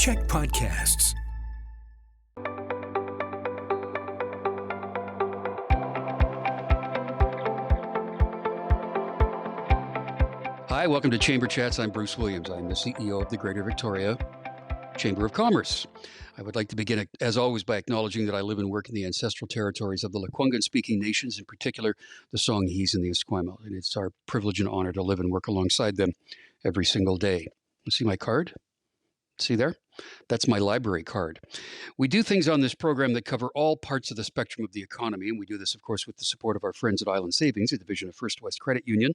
Check podcasts. Hi, welcome to Chamber Chats. I'm Bruce Williams. I'm the CEO of the Greater Victoria Chamber of Commerce. I would like to begin, as always, by acknowledging that I live and work in the ancestral territories of the Lekwungen-speaking nations, in particular the Songhees and the Esquimalt, and it's our privilege and honor to live and work alongside them every single day. You see my card? See there? That's my library card. We do things on this program that cover all parts of the spectrum of the economy, and we do this, of course, with the support of our friends at Island Savings, a division of First West Credit Union.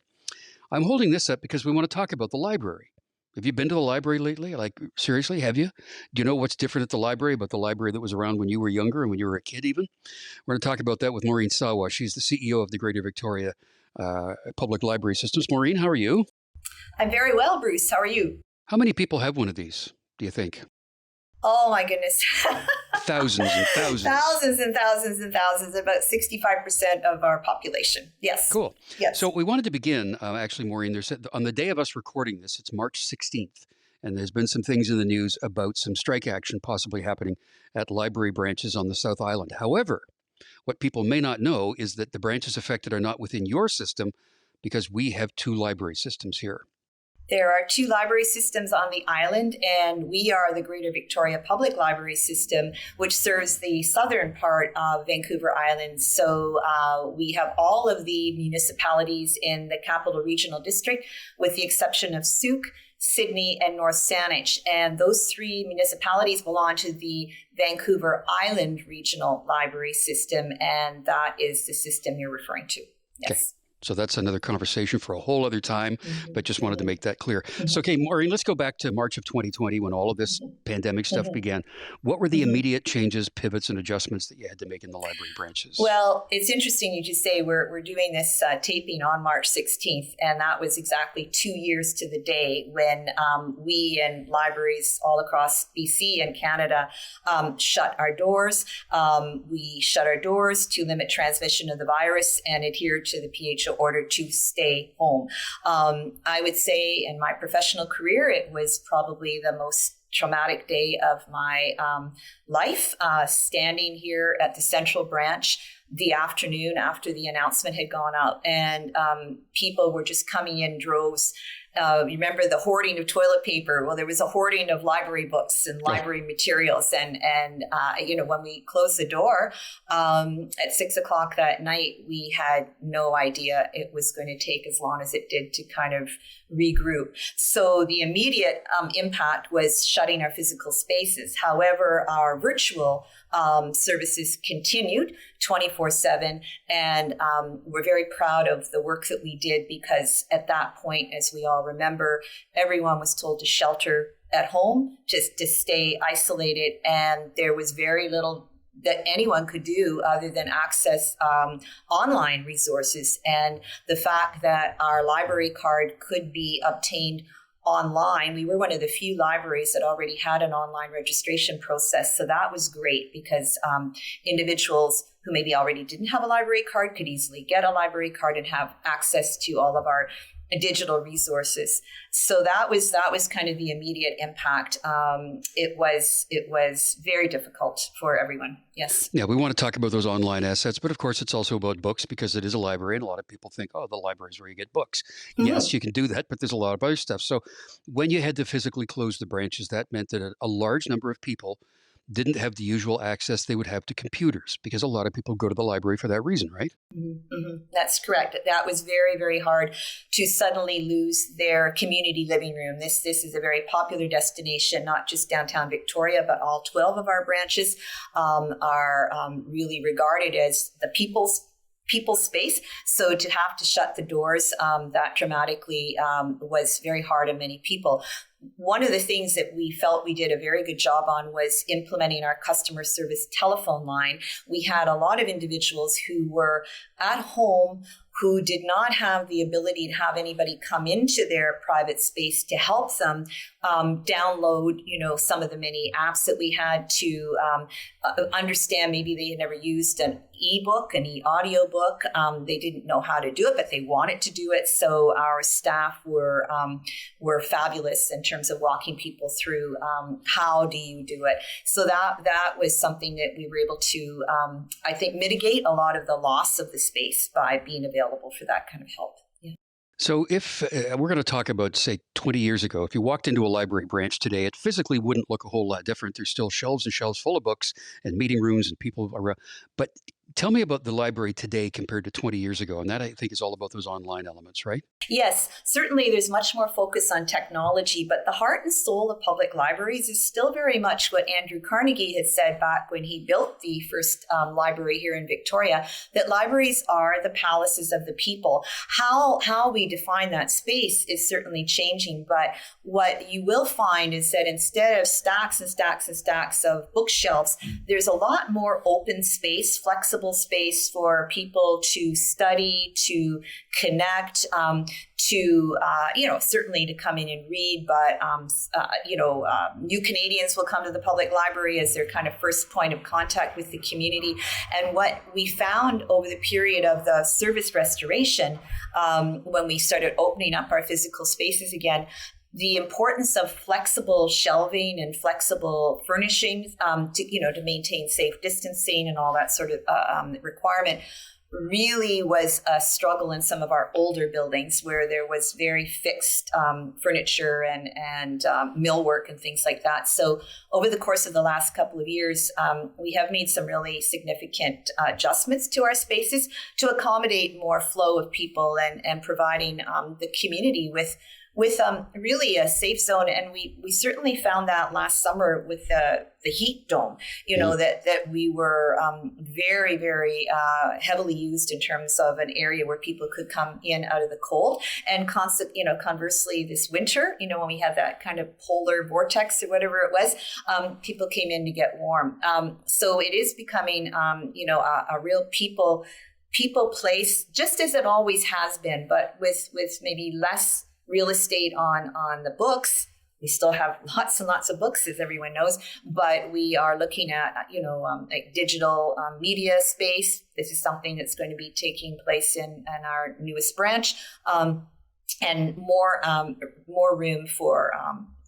I'm holding this up because we want to talk about the library. Have you been to the library lately? Like, seriously, have you? Do you know what's different at the library about the library that was around when you were younger and when you were a kid even? We're going to talk about that with Maureen Sawa. She's the CEO of the Greater Victoria Public Library Systems. Maureen, how are you? I'm very well, Bruce. How are you? How many people have one of these, do you think? Oh, my goodness. Thousands and thousands. Thousands and thousands and thousands, about 65% of our population. Yes. Cool. Yes. So we wanted to begin, actually, Maureen, on the day of us recording this, it's March 16th, and there's been some things in the news about some strike action possibly happening at library branches on the South Island. However, what people may not know is that the branches affected are not within your system because we have two library systems here. There are two library systems on the island, and we are the Greater Victoria Public Library System, which serves the southern part of Vancouver Island. So we have all of the municipalities in the Capital Regional District, with the exception of Souk, Sydney, and North Saanich. And those three municipalities belong to the Vancouver Island Regional Library System, and that is the system you're referring to. Yes. Okay. So that's another conversation for a whole other time, but just wanted to make that clear. So, okay, Maureen, let's go back to March of 2020 when all of this pandemic stuff began. What were the immediate changes, pivots, and adjustments that you had to make in the library branches? Well, it's interesting you just say we're doing this taping on March 16th, and that was exactly 2 years to the day when we and libraries all across BC and Canada shut our doors. We shut our doors to limit transmission of the virus and adhere to the PHO order to stay home. I would say in my professional career, it was probably the most traumatic day of my life, standing here at the Central Branch the afternoon after the announcement had gone out, and people were just coming in droves. You remember the hoarding of toilet paper? Well, there was a hoarding of library books and library materials. And when we closed the door at 6:00 that night, we had no idea it was going to take as long as it did to kind of regroup. So the immediate impact was shutting our physical spaces. However, our virtual services continued 24/7. And we're very proud of the work that we did, because at that point, as we all remember, everyone was told to shelter at home, just to stay isolated. And there was very little that anyone could do other than access online resources. And the fact that our library card could be obtained online, we were one of the few libraries that already had an online registration process. So that was great, because individuals who maybe already didn't have a library card could easily get a library card and have access to all of our digital resources. So that was kind of the immediate impact. It was very difficult for everyone. Yes. Yeah, we want to talk about those online assets, but of course it's also about books, because it is a library, and a lot of people think, oh, the library is where you get books. Mm-hmm. Yes, you can do that, but there's a lot of other stuff. So when you had to physically close the branches, that meant that a large number of people didn't have the usual access they would have to computers, because a lot of people go to the library for that reason, right? Mm-hmm. That's correct. That was very, very hard to suddenly lose their community living room. This is a very popular destination, not just downtown Victoria, but all 12 of our branches are really regarded as the people's space. So to have to shut the doors that dramatically was very hard on many people. One of the things that we felt we did a very good job on was implementing our customer service telephone line. We had a lot of individuals who were at home who did not have the ability to have anybody come into their private space to help them download, some of the many apps that we had to understand. Maybe they had never used an ebook, an e-audio book. They didn't know how to do it, but they wanted to do it. So our staff were fabulous in terms terms of walking people through how do you do it. So that was something that we were able to, I think, mitigate a lot of the loss of the space by being available for that kind of help. Yeah. So if we're going to talk about, say, 20 years ago, if you walked into a library branch today, it physically wouldn't look a whole lot different. There's still shelves and shelves full of books and meeting rooms and people around. But tell me about the library today compared to 20 years ago. And that, I think, is all about those online elements, right? Yes, certainly there's much more focus on technology, but the heart and soul of public libraries is still very much what Andrew Carnegie had said back when he built the first library here in Victoria, that libraries are the palaces of the people. How we define that space is certainly changing, but what you will find is that instead of stacks and stacks and stacks of bookshelves, there's a lot more open space, flexible space for people to study, to connect, certainly to come in and read, but, new Canadians will come to the public library as their kind of first point of contact with the community. And what we found over the period of the service restoration, when we started opening up our physical spaces again, the importance of flexible shelving and flexible furnishings to maintain safe distancing and all that sort of requirement really was a struggle in some of our older buildings where there was very fixed furniture and millwork and things like that. So over the course of the last couple of years, we have made some really significant adjustments to our spaces to accommodate more flow of people and providing the community with really a safe zone. And we certainly found that last summer with the heat dome, that we were very, very heavily used in terms of an area where people could come in out of the cold. And conversely, this winter, when we had that kind of polar vortex or whatever it was, people came in to get warm. So it is becoming, a real people place, just as it always has been, but with maybe less real estate on the books. We still have lots and lots of books, as everyone knows, but we are looking at, like digital media space. This is something that's going to be taking place in our newest branch, and more room for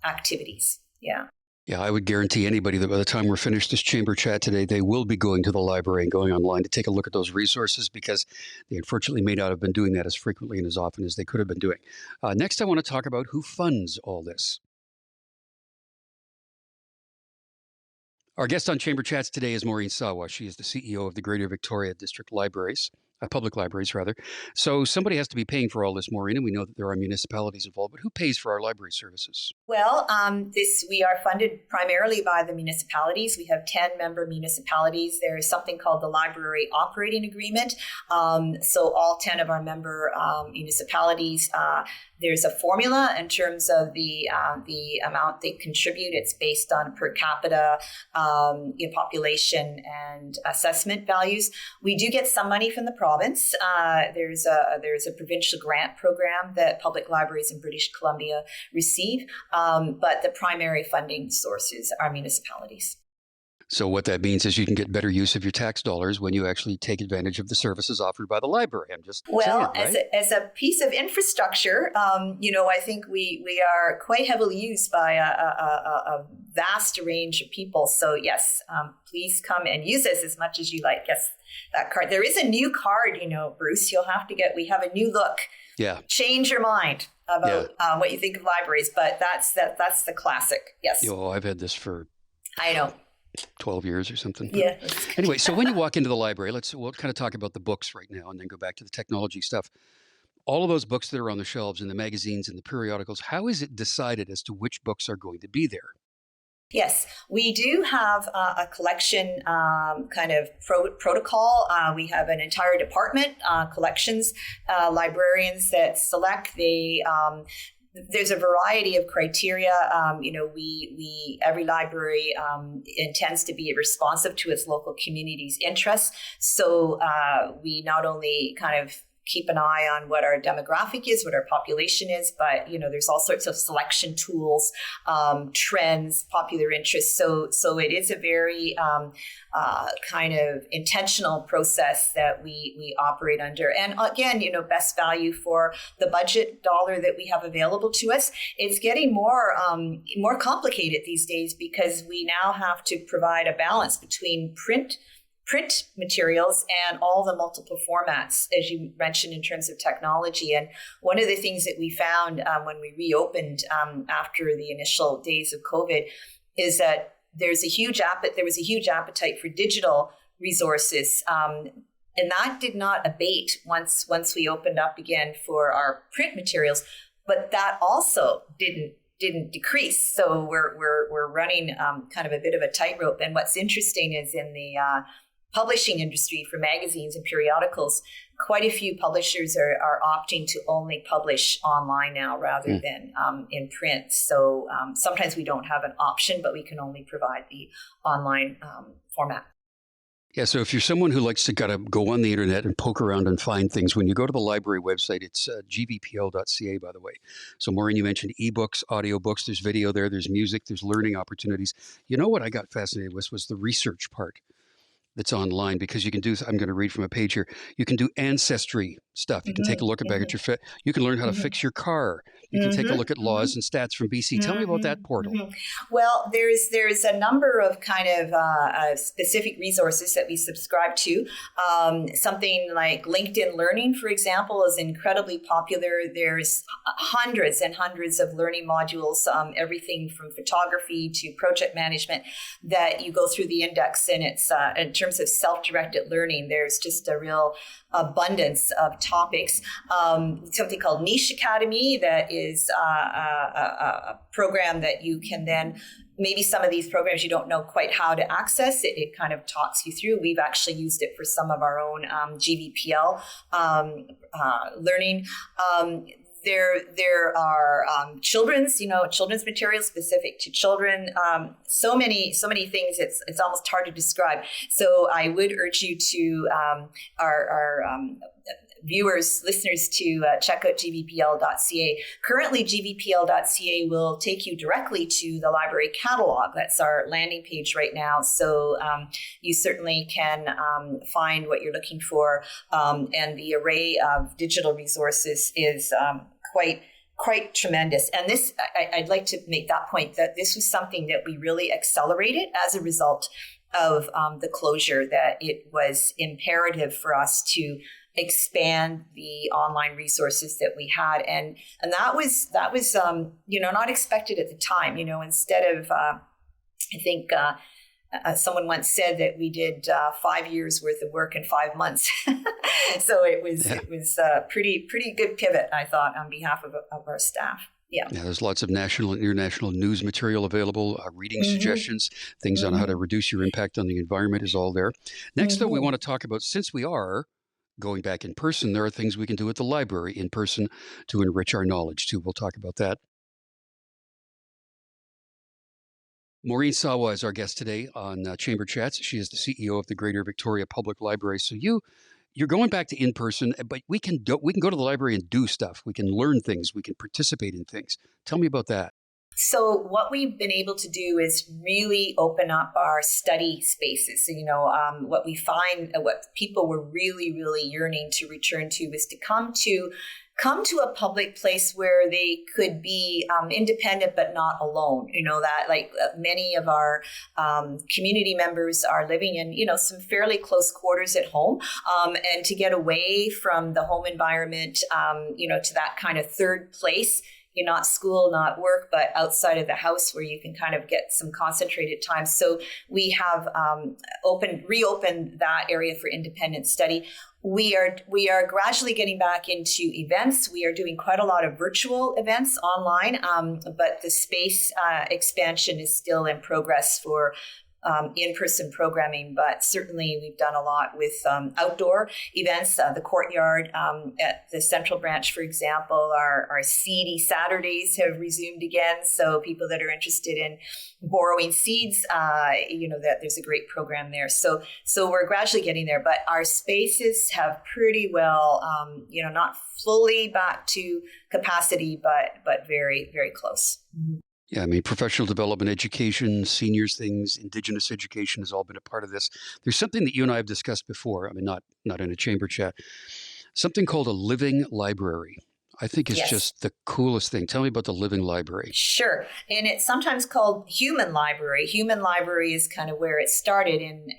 activities. Yeah. Yeah, I would guarantee anybody that by the time we're finished this chamber chat today, they will be going to the library and going online to take a look at those resources because they unfortunately may not have been doing that as frequently and as often as they could have been doing. Next, I want to talk about who funds all this. Our guest on Chamber Chats today is Maureen Sawa. She is the CEO of the Greater Victoria District Libraries. Public libraries, rather. So somebody has to be paying for all this, Maureen, and we know that there are municipalities involved, but who pays for our library services? Well, we are funded primarily by the municipalities. We have 10 member municipalities. There is something called the Library Operating Agreement. So all 10 of our member municipalities, there's a formula in terms of the amount they contribute. It's based on per capita population and assessment values. We do get some money from the province. There's a provincial grant program that public libraries in British Columbia receive, but the primary funding sources are municipalities. So what that means is you can get better use of your tax dollars when you actually take advantage of the services offered by the library. I'm just saying, right? As a piece of infrastructure, I think we are quite heavily used by a vast range of people. So yes, please come and use this as much as you like. Yes, that card. There is a new card, Bruce. You'll have to we have a new look. Yeah. Change your mind about what you think of libraries, but that's the classic. Yes. I've had this for. I know. 12 years or something. Yeah. Anyway, so when you walk into the library, we'll kind of talk about the books right now and then go back to the technology stuff. All of those books that are on the shelves and the magazines and the periodicals, how is it decided as to which books are going to be there? Yes, we do have a collection kind of protocol. We have an entire department, collections, librarians that select. There's a variety of criteria. Every library intends to be responsive to its local community's interests. So we not only kind of keep an eye on what our demographic is, what our population is, but there's all sorts of selection tools, trends, popular interests. So it is a very kind of intentional process that we operate under. And again, best value for the budget dollar that we have available to us. It's getting more complicated these days because we now have to provide a balance between print materials and all the multiple formats, as you mentioned, in terms of technology. And one of the things that we found when we reopened after the initial days of COVID is that there was a huge appetite for digital resources. And that did not abate once we opened up again for our print materials, but that also didn't decrease. So we're running kind of a bit of a tightrope. And what's interesting is in the publishing industry for magazines and periodicals, quite a few publishers are opting to only publish online now rather than in print. So sometimes we don't have an option, but we can only provide the online format. Yeah, so if you're someone who likes to kind of go on the internet and poke around and find things, when you go to the library website, it's gvpl.ca, by the way. So Maureen, you mentioned ebooks, audiobooks, there's video there, there's music, there's learning opportunities. You know what I got fascinated with was the research part that's online, because you can do, I'm going to read from a page here, you can do Ancestry stuff. You can take a look back at your, you can learn how to fix your car. You can take a look at laws and stats from BC. Tell me about that portal. Well, there's a number of kind of specific resources that we subscribe to. Something like LinkedIn Learning, for example, is incredibly popular. There's hundreds and hundreds of learning modules, everything from photography to project management, that you go through the index. And it's in terms of self-directed learning, there's just a real abundance of topics. Something called Niche Academy, that is a program that you can then, maybe some of these programs you don't know quite how to access. It kind of talks you through. We've actually used it for some of our own GVPL learning. There are children's materials specific to children. So many things. It's almost hard to describe. So I would urge you to our viewers, listeners, to check out gvpl.ca. Currently, gvpl.ca will take you directly to the library catalog. That's our landing page right now. So you certainly can find what you're looking for. And the array of digital resources is quite tremendous. And this, I'd like to make that point, that this was something that we really accelerated as a result of the closure, that it was imperative for us to expand the online resources that we had. And that was not expected at the time. Instead of, I think someone once said that we did 5 years worth of work in 5 months. So it was a pretty good pivot, I thought, on behalf of our staff. Yeah, there's lots of national and international news material available, reading suggestions, things on how to reduce your impact on the environment is all there. Next, though, we want to talk about, since we are going back in person, there are things we can do at the library in person to enrich our knowledge too. We'll talk about that. Maureen Sawa is our guest today on Chamber Chats. She is the CEO of the Greater Victoria Public Library. So you're going back to in person, but we can go to the library and do stuff. We can learn things. We can participate in things. Tell me about that. So what we've been able to do is really open up our study spaces. So, what we find, what people were really, really yearning to return to, was to come to a public place where they could be independent but not alone. That like many of our community members are living in, some fairly close quarters at home, and to get away from the home environment, to that kind of third place. Not school, not work, but outside of the house where you can kind of get some concentrated time. So we have reopened that area for independent study. We are gradually getting back into events. We are doing quite a lot of virtual events online, but the space expansion is still in progress for in-person programming, but certainly we've done a lot with outdoor events. The courtyard at the Central Branch, for example, our seedy Saturdays have resumed again. So people that are interested in borrowing seeds, that there's a great program there. So we're gradually getting there, but our spaces have pretty well, not fully back to capacity, but very, very close. Mm-hmm. Yeah, I mean, professional development, education, seniors things, Indigenous education has all been a part of this. There's something that you and I have discussed before. I mean, not in a chamber chat. Something called a living library. I think it's just the coolest thing. Tell me about the living library. Sure. And it's sometimes called human library. Human library is kind of where it started in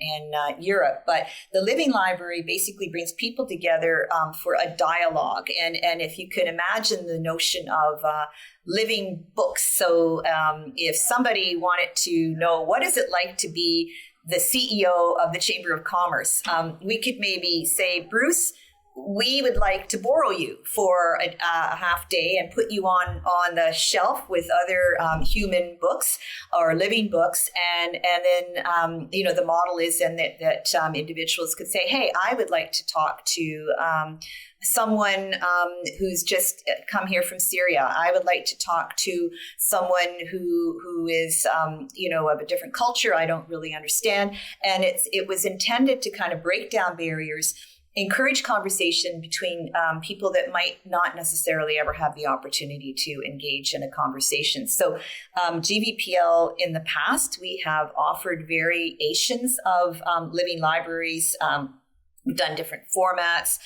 Europe. But the living library basically brings people together for a dialogue. And if you could imagine the notion of living books. So if somebody wanted to know what is it like to be the CEO of the Chamber of Commerce, we could maybe say, Bruce, we would like to borrow you for a half day and put you on the shelf with other human books or living books. And then, the model is then that individuals could say, hey, I would like to talk to someone who's just come here from Syria. I would like to talk to someone who is, of a different culture. I don't really understand. And it was intended to kind of break down barriers, encourage conversation between people that might not necessarily ever have the opportunity to engage in a conversation. So GVPL in the past, we have offered variations of living libraries. We've done different formats.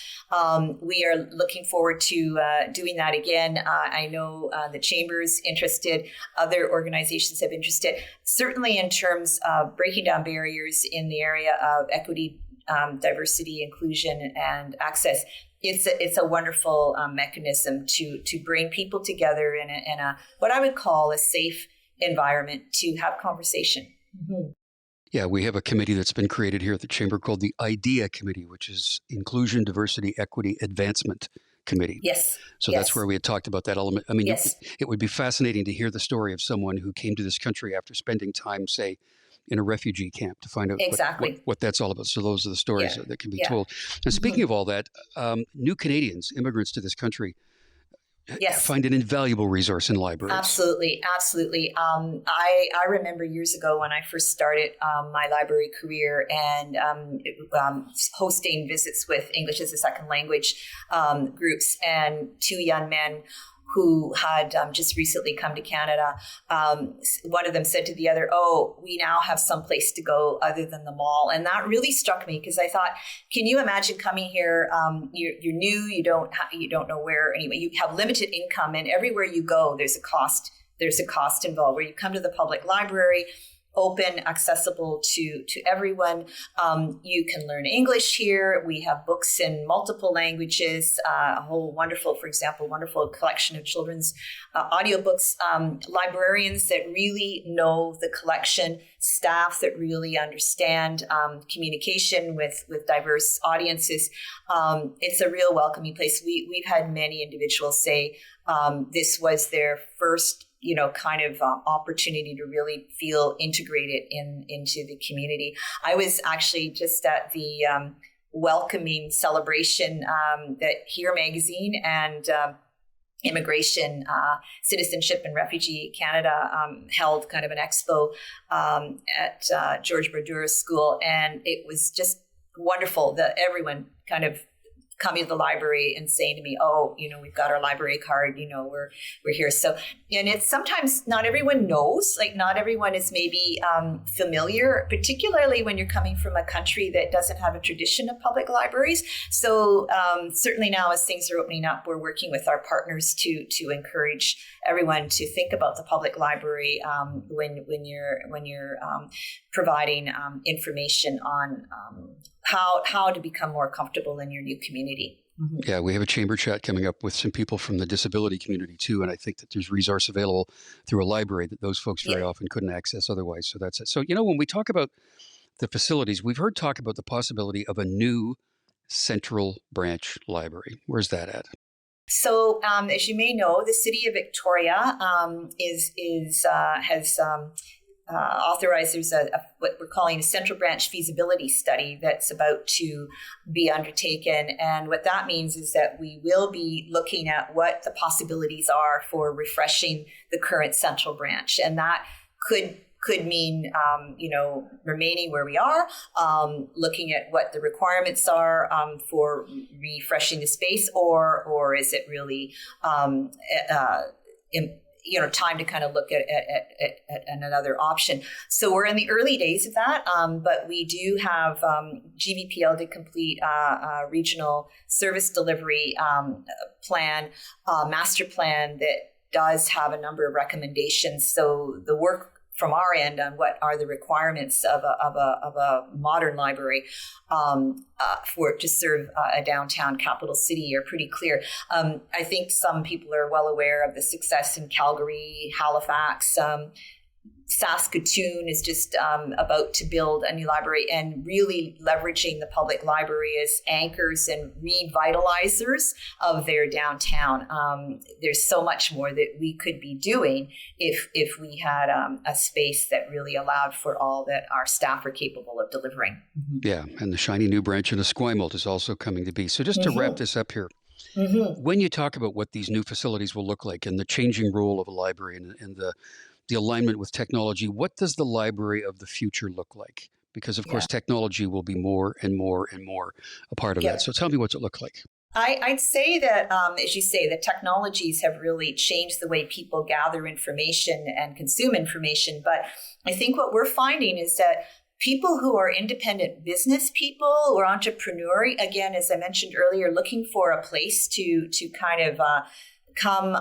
We are looking forward to doing that again. I know the Chamber's interested. Other organizations have interested. Certainly in terms of breaking down barriers in the area of equity, diversity, inclusion, and access. It's a wonderful mechanism to bring people together in a what I would call a safe environment to have conversation. Mm-hmm. Yeah, we have a committee that's been created here at the Chamber called the IDEA Committee, which is Inclusion, Diversity, Equity, Advancement Committee. Yes. So that's where we had talked about that element. I mean, it would be fascinating to hear the story of someone who came to this country after spending time, say, in a refugee camp to find out what that's all about. So those are the stories that can be told. And speaking of all that, new Canadians, immigrants to this country, find an invaluable resource in libraries. Absolutely. I remember years ago when I first started my library career and hosting visits with English as a second language groups, and two young men who had just recently come to Canada. One of them said to the other, "Oh, we now have some place to go other than the mall." And that really struck me because I thought, can you imagine coming here? You're new, you don't know where. Anyway, you have limited income, and everywhere you go, there's a cost. There's a cost involved. Where you come to the public library, open, accessible to everyone. You can learn English here. We have books in multiple languages, a whole wonderful collection of children's audiobooks, librarians that really know the collection, staff that really understand communication with diverse audiences. It's a real welcoming place. We've had many individuals say this was their first opportunity to really feel integrated into the community. I was actually just at the welcoming celebration that Here Magazine and Immigration, Citizenship and Refugee Canada held kind of an expo at George Bradura's school. And it was just wonderful that everyone kind of coming to the library and saying to me, "Oh, we've got our library card, we're here." So, and it's sometimes not everyone knows, like not everyone is maybe familiar, particularly when you're coming from a country that doesn't have a tradition of public libraries. So certainly now as things are opening up, we're working with our partners to encourage everyone to think about the public library when you're providing information on how to become more comfortable in your new community. Mm-hmm. Yeah, we have a chamber chat coming up with some people from the disability community too, and I think that there's resource available through a library that those folks very often couldn't access otherwise. So that's it. So, when we talk about the facilities, we've heard talk about the possibility of a new central branch library. Where's that at? So, as you may know, the city of Victoria has authorized, there's what we're calling a central branch feasibility study that's about to be undertaken. And what that means is that we will be looking at what the possibilities are for refreshing the current central branch. And that could mean, remaining where we are, looking at what the requirements are for refreshing the space, or is it really time to kind of look at another option. So we're in the early days of that, but we do have GVPL to complete a regional service delivery plan, master plan that does have a number of recommendations. So the work from our end on what are the requirements of a modern library to serve a downtown capital city are pretty clear. I think some people are well aware of the success in Calgary, Halifax. Saskatoon is just about to build a new library and really leveraging the public library as anchors and revitalizers of their downtown. There's so much more that we could be doing if we had a space that really allowed for all that our staff are capable of delivering. Mm-hmm. Yeah, and the shiny new branch in Esquimalt is also coming to be. So just to wrap this up here, when you talk about what these new facilities will look like and the changing role of a library and the alignment with technology, what does the library of the future look like? Because, of course, technology will be more and more and more a part of that. So tell me what's it look like? I'd say that, as you say, the technologies have really changed the way people gather information and consume information. But I think what we're finding is that people who are independent business people or entrepreneurial, again, as I mentioned earlier, looking for a place to kind of come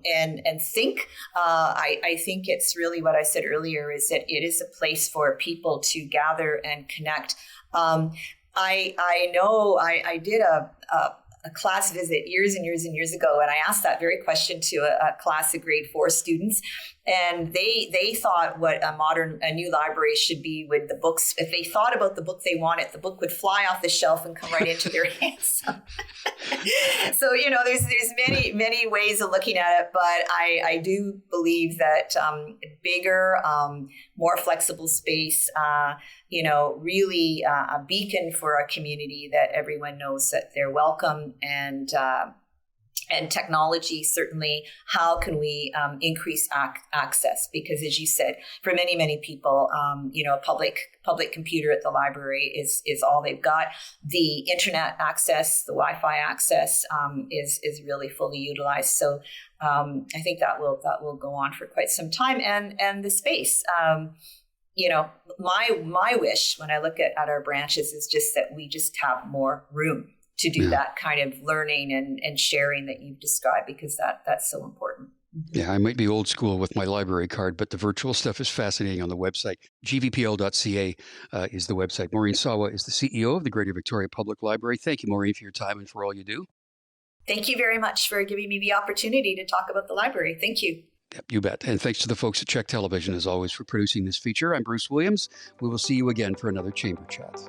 and think. I think it's really what I said earlier is that it is a place for people to gather and connect. I know I did a class visit years and years and years ago, and I asked that very question to a class of grade 4 students, and they thought what a new library should be with the books. If they thought about the book they wanted, the book would fly off the shelf and come right into their hands. So there's many ways of looking at it, but I do believe that bigger, more flexible space, really a beacon for a community that everyone knows that they're welcome, and technology, certainly, how can we increase access? Because as you said, for many people, a public computer at the library is all they've got. The internet access, the Wi-Fi access is really fully utilized. So I think that will go on for quite some time. And the space, my wish when I look at our branches is just that we just have more room to do that kind of learning and sharing that you've described, because that's so important. Yeah, I might be old school with my library card, but the virtual stuff is fascinating on the website. gvpl.ca is the website. Maureen Sawa is the CEO of the Greater Victoria Public Library. Thank you, Maureen, for your time and for all you do. Thank you very much for giving me the opportunity to talk about the library. Thank you. Yep, you bet. And thanks to the folks at Czech Television, as always, for producing this feature. I'm Bruce Williams. We will see you again for another Chamber Chat.